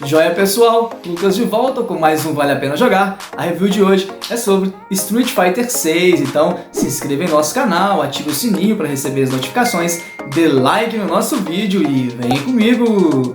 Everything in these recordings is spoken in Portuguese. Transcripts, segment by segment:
Joia pessoal, Lucas de volta com mais um Vale a Pena Jogar. A review de hoje é sobre Street Fighter 6, então se inscreva em nosso canal, ative o sininho para receber as notificações, dê like no nosso vídeo e vem comigo!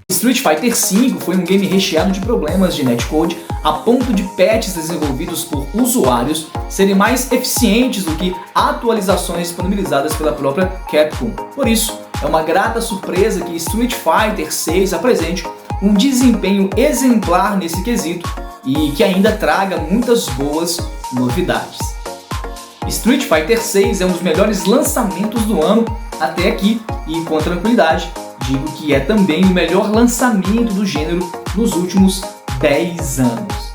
Street Fighter V foi um game recheado de problemas de netcode a ponto de patches desenvolvidos por usuários serem mais eficientes do que atualizações disponibilizadas pela própria Capcom. Por isso, é uma grata surpresa que Street Fighter VI apresente um desempenho exemplar nesse quesito e que ainda traga muitas boas novidades. Street Fighter VI é um dos melhores lançamentos do ano até aqui e, com tranquilidade, digo que é também o melhor lançamento do gênero nos últimos 10 anos.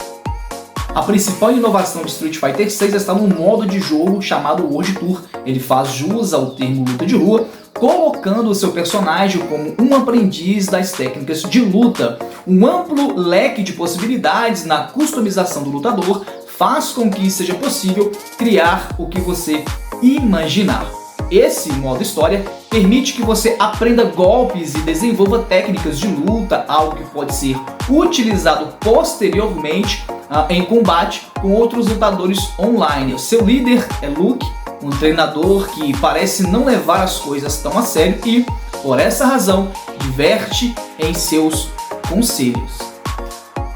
A principal inovação de Street Fighter VI está no modo de jogo chamado World Tour. Ele faz jus ao termo luta de rua, colocando o seu personagem como um aprendiz das técnicas de luta. Um amplo leque de possibilidades na customização do lutador faz com que seja possível criar o que você imaginar. Esse modo história permite que você aprenda golpes e desenvolva técnicas de luta, algo que pode ser utilizado posteriormente em combate com outros lutadores online. O seu líder é Luke, um treinador que parece não levar as coisas tão a sério e, por essa razão, diverte em seus conselhos.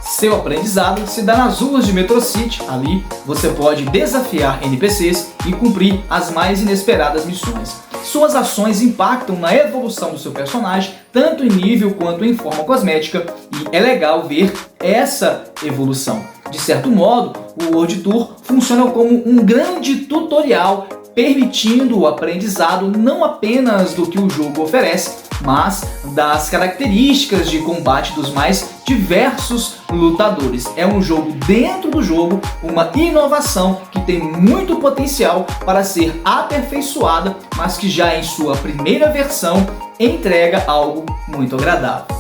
Seu aprendizado se dá nas ruas de Metro City. Ali você pode desafiar NPCs e cumprir as mais inesperadas missões. Suas ações impactam na evolução do seu personagem, tanto em nível quanto em forma cosmética, e é legal ver essa evolução. De certo modo, o World Tour funciona como um grande tutorial, permitindo o aprendizado não apenas do que o jogo oferece, mas das características de combate dos mais diversos lutadores. É um jogo dentro do jogo, uma inovação que tem muito potencial para ser aperfeiçoada, mas que já em sua primeira versão entrega algo muito agradável.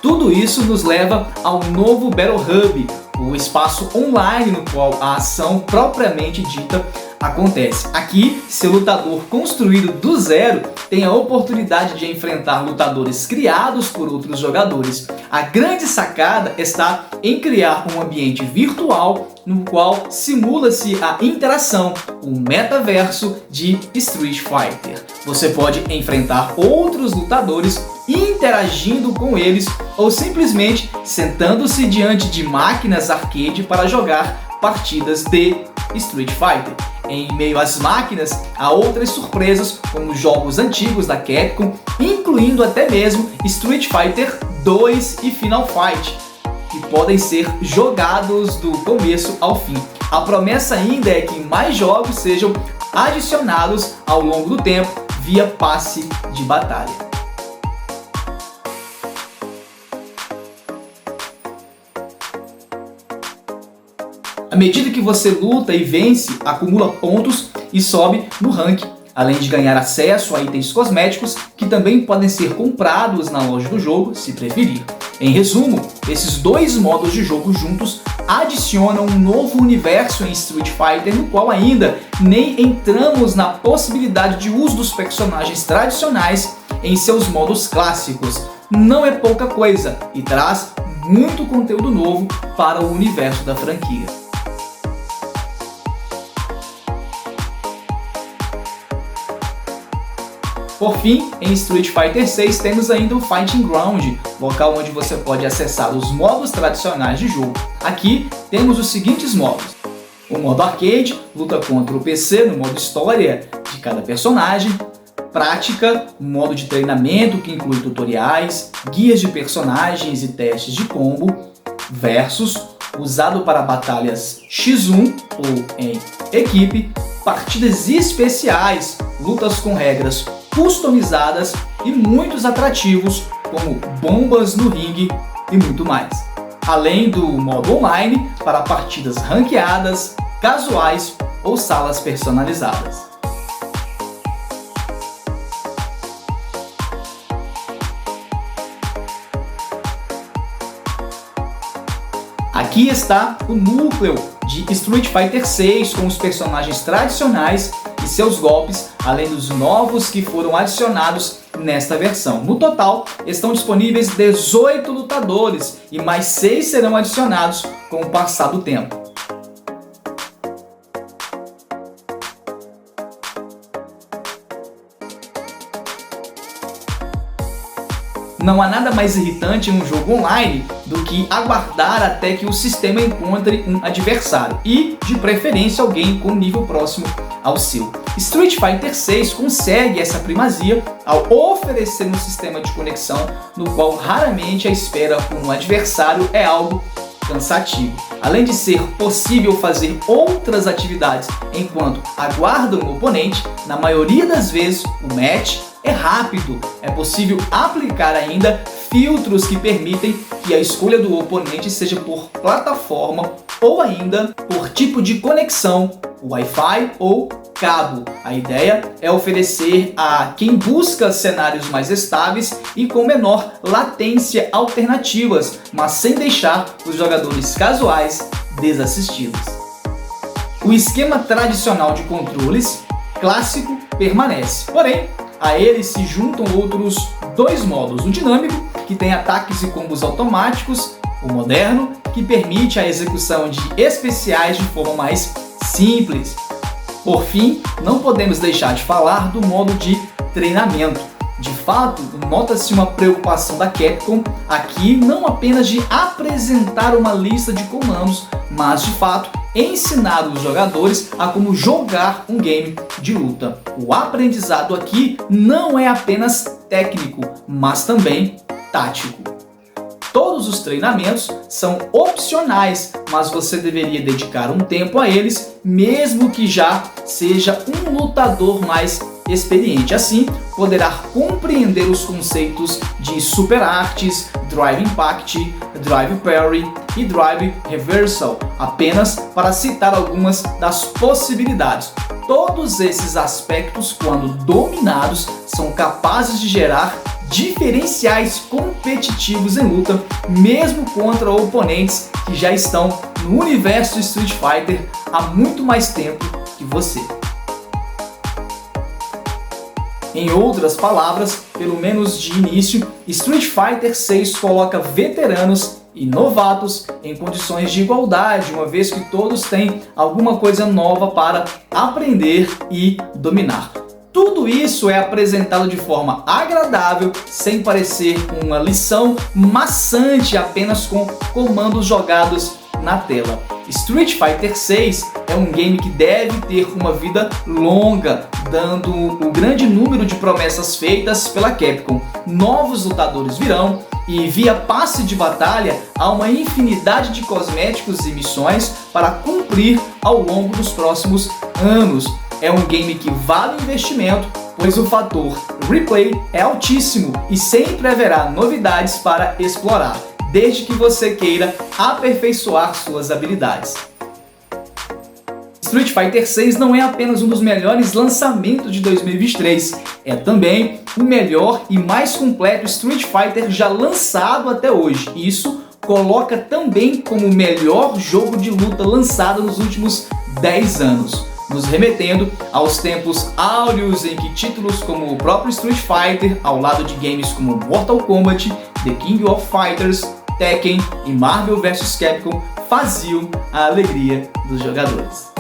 Tudo isso nos leva ao novo Battle Hub, o espaço online no qual a ação propriamente dita acontece. Aqui, seu lutador construído do zero tem a oportunidade de enfrentar lutadores criados por outros jogadores. A grande sacada está em criar um ambiente virtual no qual simula-se a interação, o metaverso de Street Fighter. Você pode enfrentar outros lutadores interagindo com eles ou simplesmente sentando-se diante de máquinas arcade para jogar partidas de Street Fighter. Em meio às máquinas, há outras surpresas como jogos antigos da Capcom, incluindo até mesmo Street Fighter 2 e Final Fight, que podem ser jogados do começo ao fim. A promessa ainda é que mais jogos sejam adicionados ao longo do tempo via passe de batalha. À medida que você luta e vence, acumula pontos e sobe no ranking, além de ganhar acesso a itens cosméticos que também podem ser comprados na loja do jogo, se preferir. Em resumo, esses dois modos de jogo juntos adicionam um novo universo em Street Fighter, no qual ainda nem entramos na possibilidade de uso dos personagens tradicionais em seus modos clássicos. Não é pouca coisa e traz muito conteúdo novo para o universo da franquia. Por fim, em Street Fighter VI temos ainda o Fighting Ground, local onde você pode acessar os modos tradicionais de jogo. Aqui temos os seguintes modos: o modo arcade, luta contra o PC no modo história de cada personagem; prática, um modo de treinamento que inclui tutoriais, guias de personagens e testes de combo; versus, usado para batalhas X1 ou em equipe; partidas especiais, lutas com regras customizadas e muitos atrativos como bombas no ringue e muito mais. Além do modo online para partidas ranqueadas, casuais ou salas personalizadas. Aqui está o núcleo de Street Fighter 6 com os personagens tradicionais e seus golpes, além dos novos que foram adicionados nesta versão. No total, estão disponíveis 18 lutadores e mais 6 serão adicionados com o passar do tempo. Não há nada mais irritante em um jogo online do que aguardar até que o sistema encontre um adversário e, de preferência, alguém com nível próximo ao seu. Street Fighter 6 consegue essa primazia ao oferecer um sistema de conexão no qual raramente a espera por um adversário é algo cansativo. Além de ser possível fazer outras atividades enquanto aguarda um oponente, na maioria das vezes o match é rápido. É possível aplicar ainda filtros que permitem que a escolha do oponente seja por plataforma ou ainda por tipo de conexão, Wi-Fi ou cabo. A ideia é oferecer a quem busca cenários mais estáveis e com menor latência alternativas, mas sem deixar os jogadores casuais desassistidos. O esquema tradicional de controles clássico permanece, porém a ele se juntam outros dois modos: o dinâmico, que tem ataques e combos automáticos, o moderno, que permite a execução de especiais de forma mais simples. Por fim, não podemos deixar de falar do modo de treinamento. De fato, nota-se uma preocupação da Capcom aqui não apenas de apresentar uma lista de comandos, mas de fato ensinar os jogadores a como jogar um game de luta. O aprendizado aqui não é apenas técnico, mas também tático. Todos os treinamentos são opcionais, mas você deveria dedicar um tempo a eles, mesmo que já seja um lutador mais experiente. Assim, poderá compreender os conceitos de Super Artes, Drive Impact, Drive Parry e Drive Reversal, apenas para citar algumas das possibilidades. Todos esses aspectos, quando dominados, são capazes de gerar diferenciais competitivos em luta, mesmo contra oponentes que já estão no universo Street Fighter há muito mais tempo que você. Em outras palavras, pelo menos de início, Street Fighter 6 coloca veteranos e novatos em condições de igualdade, uma vez que todos têm alguma coisa nova para aprender e dominar. Tudo isso é apresentado de forma agradável, sem parecer uma lição maçante apenas com comandos jogados na tela. Street Fighter 6 é um game que deve ter uma vida longa, dando o grande número de promessas feitas pela Capcom. Novos lutadores virão e via passe de batalha há uma infinidade de cosméticos e missões para cumprir ao longo dos próximos anos. É um game que vale o investimento, pois o fator replay é altíssimo e sempre haverá novidades para explorar, desde que você queira aperfeiçoar suas habilidades. Street Fighter 6 não é apenas um dos melhores lançamentos de 2023, é também o melhor e mais completo Street Fighter já lançado até hoje. Isso coloca também como o melhor jogo de luta lançado nos últimos 10 anos. Nos remetendo aos tempos áureos em que títulos como o próprio Street Fighter, ao lado de games como Mortal Kombat, The King of Fighters, Tekken e Marvel vs Capcom faziam a alegria dos jogadores.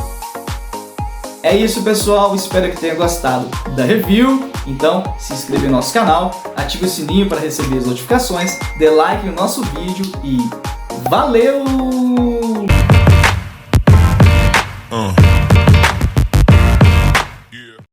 É isso, pessoal, espero que tenha gostado da review. Então se inscreva no nosso canal, ative o sininho para receber as notificações, dê like no nosso vídeo e valeu!